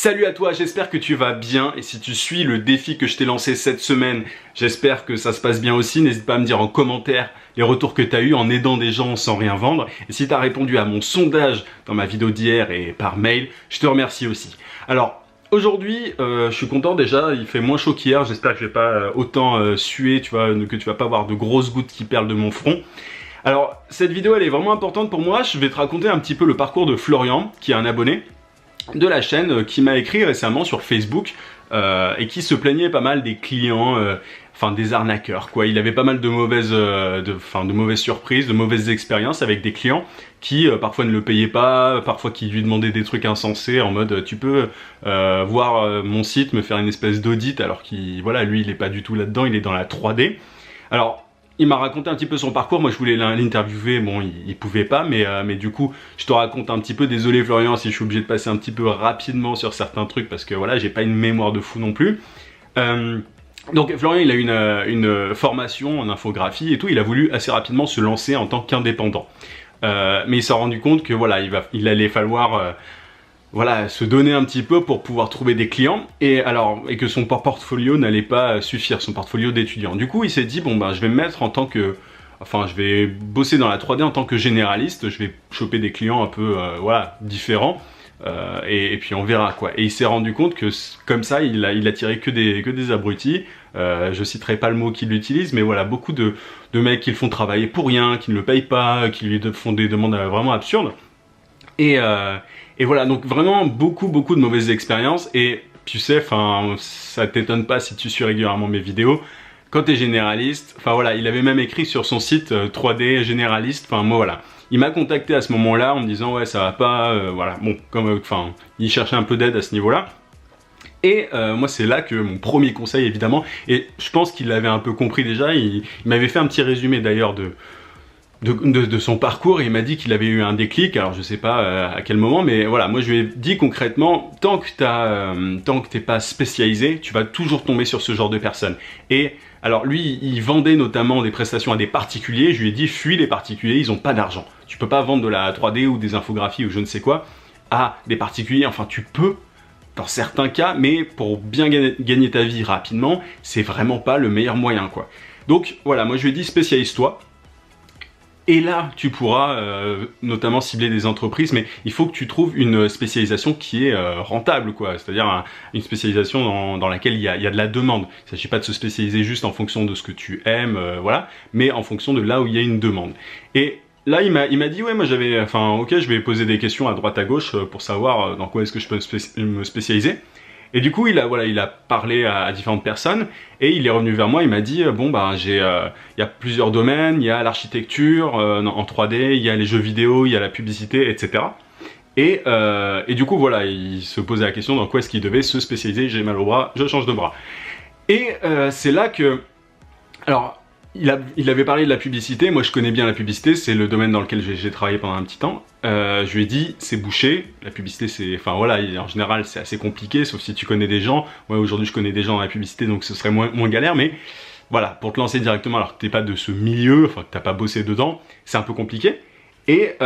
Salut à toi, j'espère que tu vas bien et si tu suis le défi que je t'ai lancé cette semaine, j'espère que ça se passe bien aussi. N'hésite pas à me dire en commentaire les retours que tu as eu en aidant des gens sans rien vendre. Et si tu as répondu à mon sondage dans ma vidéo d'hier et par mail, je te remercie aussi. Alors, aujourd'hui, je suis content déjà, il fait moins chaud qu'hier. J'espère que je vais pas autant suer, tu vois, que tu vas pas avoir de grosses gouttes qui perlent de mon front. Alors, cette vidéo, elle est vraiment importante pour moi. Je vais te raconter un petit peu le parcours de Florian, qui est un abonné de la chaîne, qui m'a écrit récemment sur Facebook et qui se plaignait pas mal des clients, enfin des arnaqueurs quoi. Il avait pas mal de mauvaises surprises, de mauvaises expériences avec des clients qui parfois ne le payaient pas, parfois qui lui demandaient des trucs insensés en mode tu peux voir mon site, me faire une espèce d'audit, alors qu'il voilà, lui il est pas du tout là-dedans, il est dans la 3D. Alors il m'a raconté un petit peu son parcours, moi je voulais l'interviewer, bon il pouvait pas, mais du coup je te raconte un petit peu. Désolé Florian si je suis obligé de passer un petit peu rapidement sur certains trucs parce que voilà, j'ai pas une mémoire de fou non plus. Donc Florian il a une formation en infographie et tout, il a voulu assez rapidement se lancer en tant qu'indépendant. Mais il s'est rendu compte que voilà, il allait falloir voilà, se donner un petit peu pour pouvoir trouver des clients et que son portfolio n'allait pas suffire, son portfolio d'étudiant. Du coup, il s'est dit bon ben je vais me mettre en tant que, enfin je vais bosser dans la 3D en tant que généraliste, je vais choper des clients un peu voilà, différents et puis on verra quoi. Et il s'est rendu compte que comme ça, il attirait que des abrutis. Je citerai pas le mot qu'il utilise, mais voilà, beaucoup de mecs qui le font travailler pour rien, qui ne le payent pas, qui lui font des demandes vraiment absurdes. Et voilà, donc vraiment beaucoup de mauvaises expériences. Et tu sais, enfin, ça t'étonne pas si tu suis régulièrement mes vidéos. Quand t'es généraliste, enfin voilà, il avait même écrit sur son site 3D généraliste. Enfin moi voilà, il m'a contacté à ce moment-là en me disant ouais ça va pas, voilà, bon comme, enfin, il cherchait un peu d'aide à ce niveau-là. Et moi c'est là que mon premier conseil évidemment, et je pense qu'il l'avait un peu compris déjà. Il m'avait fait un petit résumé d'ailleurs de son parcours et il m'a dit qu'il avait eu un déclic, alors je sais pas à quel moment, mais voilà, moi je lui ai dit concrètement, tant que t'es pas spécialisé, tu vas toujours tomber sur ce genre de personnes. Et alors lui, il vendait notamment des prestations à des particuliers, je lui ai dit fuis les particuliers, ils ont pas d'argent. Tu peux pas vendre de la 3D ou des infographies ou je ne sais quoi à des particuliers, enfin tu peux dans certains cas, mais pour bien gagner ta vie rapidement, c'est vraiment pas le meilleur moyen quoi. Donc voilà, moi je lui ai dit spécialise-toi. Et là, tu pourras notamment cibler des entreprises, mais il faut que tu trouves une spécialisation qui est rentable, quoi. C'est-à-dire une spécialisation dans laquelle il y a de la demande. Il ne s'agit pas de se spécialiser juste en fonction de ce que tu aimes, voilà, mais en fonction de là où il y a une demande. Et là, il m'a dit, ouais, moi j'avais, enfin, ok, je vais poser des questions à droite à gauche pour savoir dans quoi est-ce que je peux me spécialiser. Et du coup, il a parlé à différentes personnes et il est revenu vers moi. Il m'a dit bon bah il y a plusieurs domaines, il y a l'architecture en 3D, il y a les jeux vidéo, il y a la publicité, etc. Et du coup voilà, il se posait la question dans quoi est-ce qu'il devait se spécialiser. J'ai mal au bras, je change de bras. Et c'est là que, alors il avait parlé de la publicité. Moi je connais bien la publicité, c'est le domaine dans lequel j'ai travaillé pendant un petit temps. Je lui ai dit c'est bouché, la publicité c'est, enfin voilà, en général c'est assez compliqué sauf si tu connais des gens. Moi aujourd'hui je connais des gens dans la publicité donc ce serait moins galère, mais voilà, pour te lancer directement alors que t'es pas de ce milieu, enfin que t'as pas bossé dedans, c'est un peu compliqué. Et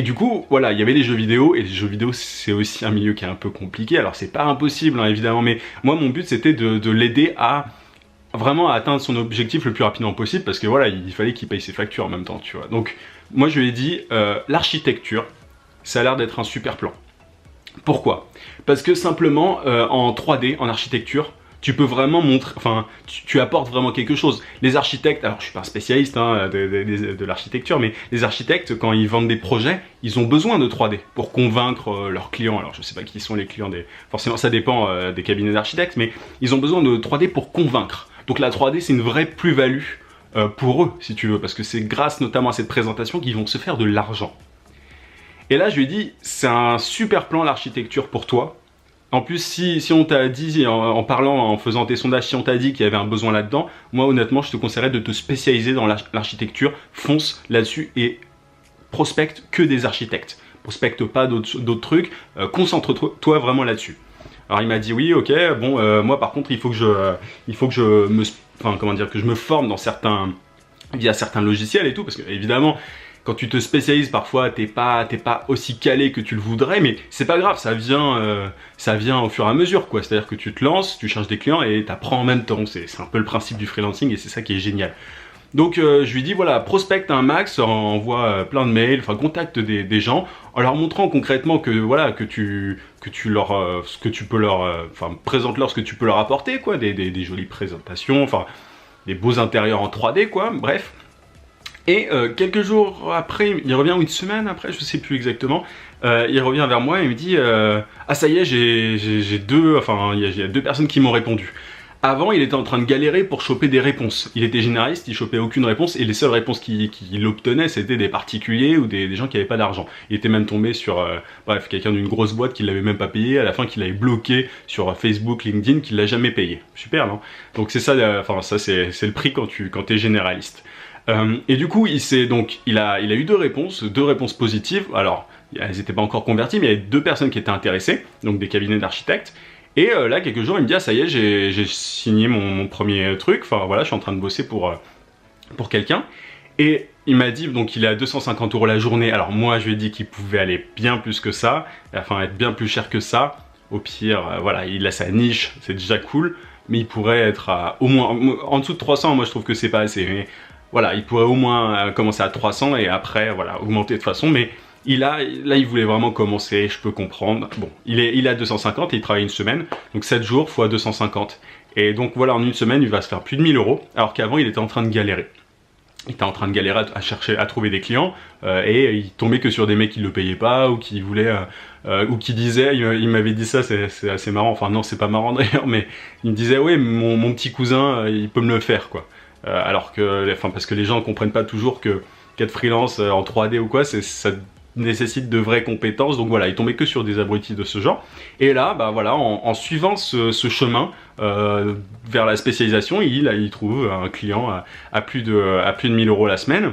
du coup voilà, il y avait les jeux vidéo, et les jeux vidéo c'est aussi un milieu qui est un peu compliqué. Alors c'est pas impossible hein, évidemment, mais moi mon but c'était de l'aider à vraiment à atteindre son objectif le plus rapidement possible, parce que voilà, il fallait qu'il paye ses factures en même temps, tu vois. Donc moi je lui ai dit l'architecture, ça a l'air d'être un super plan. Pourquoi? Parce que simplement en 3D, en architecture, tu peux vraiment montrer, enfin tu apportes vraiment quelque chose. Les architectes, alors je suis pas un spécialiste hein, de l'architecture, mais les architectes quand ils vendent des projets, ils ont besoin de 3D pour convaincre leurs clients. Alors je sais pas qui sont les clients forcément ça dépend des cabinets d'architectes, mais ils ont besoin de 3D pour convaincre. Donc la 3D c'est une vraie plus-value pour eux si tu veux, parce que c'est grâce notamment à cette présentation qu'ils vont se faire de l'argent. Et là je lui ai dit c'est un super plan l'architecture pour toi. En plus si on t'a dit en parlant, en faisant tes sondages, si on t'a dit qu'il y avait un besoin là-dedans, moi honnêtement je te conseillerais de te spécialiser dans l'architecture, fonce là-dessus et prospecte que des architectes. Prospecte pas d'autres trucs, concentre-toi vraiment là-dessus. Alors il m'a dit oui, ok, bon, moi par contre il faut que je me forme dans via certains logiciels et tout, parce que évidemment quand tu te spécialises, parfois t'es pas aussi calé que tu le voudrais, mais c'est pas grave, ça vient au fur et à mesure, quoi. C'est-à-dire que tu te lances, tu cherches des clients et t'apprends en même temps. C'est un peu le principe du freelancing et c'est ça qui est génial. Donc je lui dis voilà, prospecte un max, envoie plein de mails, enfin contacte des gens en leur montrant concrètement que voilà que tu leur ce que tu peux leur enfin présente-leur ce que tu peux leur apporter, quoi, des jolies présentations, enfin des beaux intérieurs en 3D, quoi, bref. Et quelques jours après, il revient, ou une semaine après, je sais plus exactement, il revient vers moi et il me dit ah ça y est, j'ai deux, enfin il y a deux personnes qui m'ont répondu. Avant, il était en train de galérer pour choper des réponses. Il était généraliste, il chopait aucune réponse, et les seules réponses qu'il obtenait, c'était des particuliers ou des gens qui n'avaient pas d'argent. Il était même tombé sur, bref, quelqu'un d'une grosse boîte qui l'avait même pas payé, à la fin qu'il avait bloqué sur Facebook, LinkedIn, qu'il l'a jamais payé. Super, non? Donc c'est ça, enfin ça c'est le prix quand t'es généraliste. Et du coup, il a eu deux réponses positives. Alors, elles n'étaient pas encore converties, mais il y avait deux personnes qui étaient intéressées, donc des cabinets d'architectes. Et là, quelques jours, il me dit ah ça y est, j'ai signé mon premier truc. Enfin voilà, je suis en train de bosser pour quelqu'un. Et il m'a dit donc il est à 250 € la journée. Alors moi, je lui ai dit qu'il pouvait aller bien plus que ça, enfin être bien plus cher que ça. Au pire, voilà, il a sa niche, c'est déjà cool. Mais il pourrait être à au moins en dessous de 300. Moi, je trouve que c'est pas assez. Mais voilà, il pourrait au moins commencer à 300 et après voilà augmenter de toute façon. Mais là, il voulait vraiment commencer, je peux comprendre. Bon, il est à 250 et il travaille une semaine, donc 7 jours fois 250. Et donc voilà, en une semaine, il va se faire plus de 1000 €, alors qu'avant, il était en train de galérer. Il était en train de galérer à chercher, à trouver des clients, et il tombait que sur des mecs qui le payaient pas, ou qui voulaient, ou qui disaient, il m'avait dit ça, c'est assez marrant, enfin non, c'est pas marrant d'ailleurs, mais il me disait, ouais, mon petit cousin, il peut me le faire, quoi. Alors que, enfin, parce que les gens ne comprennent pas toujours qu'être freelance en 3D ou quoi, ça nécessite de vraies compétences. Donc voilà, il tombait que sur des abrutis de ce genre. Et là, bah voilà, en suivant ce chemin vers la spécialisation, il trouve un client à plus de 1000 € la semaine.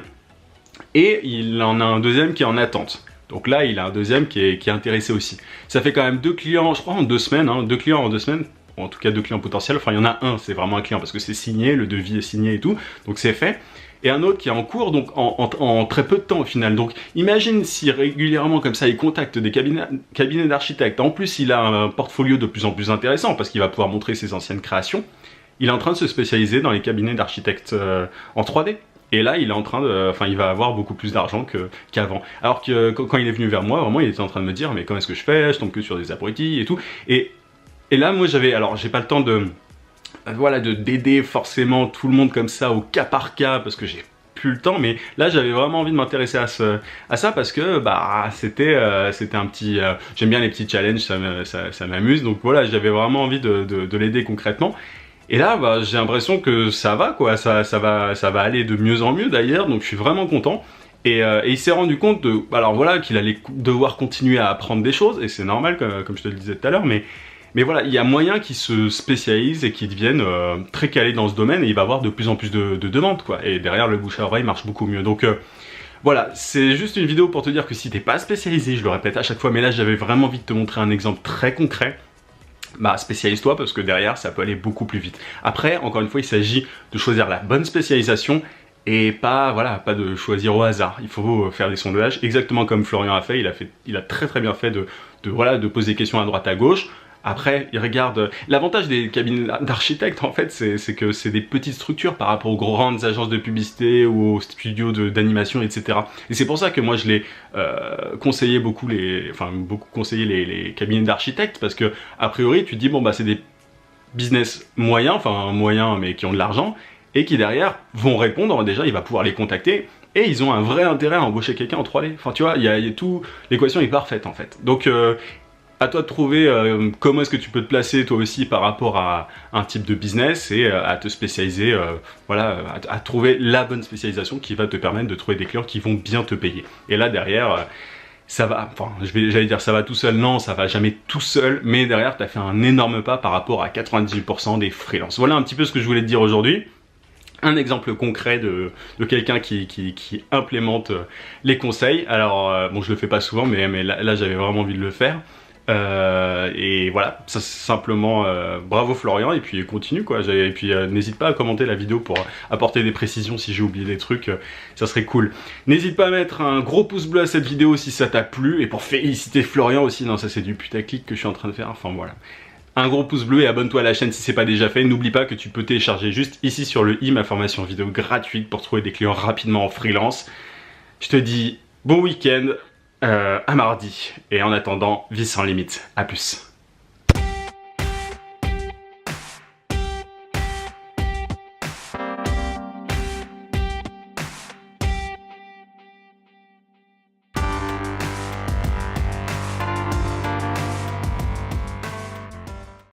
Et il en a un deuxième qui est en attente. Donc là, il a un deuxième qui est intéressé aussi. Ça fait quand même 2 clients, je crois, en 2 semaines. Hein, 2 clients en 2 semaines. En tout cas, 2 clients potentiels. Enfin, il y en a un, c'est vraiment un client parce que c'est signé, le devis est signé et tout. Donc c'est fait. Et un autre qui est en cours, donc en très peu de temps au final. Donc imagine si régulièrement comme ça il contacte des cabinets d'architectes. En plus il a un portfolio de plus en plus intéressant parce qu'il va pouvoir montrer ses anciennes créations. Il est en train de se spécialiser dans les cabinets d'architectes en 3D. Et là, il est en train de, enfin, il va avoir beaucoup plus d'argent qu'avant. Alors que quand il est venu vers moi, vraiment, il était en train de me dire, mais comment est-ce que je fais? Je tombe que sur des abrutis et tout. Et là, moi, alors, j'ai pas le temps de voilà, d'aider forcément tout le monde comme ça au cas par cas parce que j'ai plus le temps, mais là j'avais vraiment envie de m'intéresser à ça parce que bah c'était un petit j'aime bien les petits challenges, ça m'amuse, donc voilà, j'avais vraiment envie de l'aider concrètement. Et là bah, j'ai l'impression que ça va quoi, ça va aller de mieux en mieux d'ailleurs, donc je suis vraiment content. Et il s'est rendu compte alors voilà, qu'il allait devoir continuer à apprendre des choses, et c'est normal comme je te le disais tout à l'heure, mais voilà, il y a moyen qu'il se spécialise et qu'il devienne très calé dans ce domaine, et il va avoir de plus en plus de demandes, quoi. Et derrière, le bouche à oreille marche beaucoup mieux. Donc voilà, c'est juste une vidéo pour te dire que si t'es pas spécialisé, je le répète à chaque fois, mais là j'avais vraiment envie de te montrer un exemple très concret. Bah spécialise-toi parce que derrière ça peut aller beaucoup plus vite. Après, encore une fois, il s'agit de choisir la bonne spécialisation et pas de choisir au hasard. Il faut faire des sondages, exactement comme Florian a fait. Il a très bien fait de poser des questions à droite à gauche. Après, il regarde. L'avantage des cabinets d'architectes, en fait, c'est que c'est des petites structures par rapport aux grandes agences de publicité ou aux studios d'animation, etc. Et c'est pour ça que moi, je l'ai conseillé beaucoup les cabinets d'architectes, parce que a priori, tu te dis bon bah c'est des business moyens, mais qui ont de l'argent et qui derrière vont répondre. Déjà, il va pouvoir les contacter. Et ils ont un vrai intérêt à embaucher quelqu'un en 3D. Enfin, tu vois, il y a tout. L'équation est parfaite en fait. Donc à toi de trouver comment est-ce que tu peux te placer toi aussi par rapport à un type de business et à te spécialiser, à trouver la bonne spécialisation qui va te permettre de trouver des clients qui vont bien te payer. Et là derrière, ça va, enfin j'allais dire ça va tout seul, non, ça va jamais tout seul, mais derrière tu as fait un énorme pas par rapport à 98% des freelances. Voilà un petit peu ce que je voulais te dire aujourd'hui. Un exemple concret de quelqu'un qui implémente les conseils. Alors bon, je le fais pas souvent, mais là j'avais vraiment envie de le faire. Et voilà, ça c'est simplement bravo Florian, et puis continue quoi. Et puis n'hésite pas à commenter la vidéo pour apporter des précisions si j'ai oublié des trucs, ça serait cool. N'hésite pas à mettre un gros pouce bleu à cette vidéo si ça t'a plu, et pour féliciter Florian aussi, non ça c'est du putaclic que je suis en train de faire, enfin voilà. Un gros pouce bleu et abonne-toi à la chaîne si c'est pas déjà fait. N'oublie pas que tu peux télécharger juste ici sur le i ma formation vidéo gratuite pour trouver des clients rapidement en freelance. Je te dis bon week-end, à mardi. Et en attendant, vie sans limite. À plus.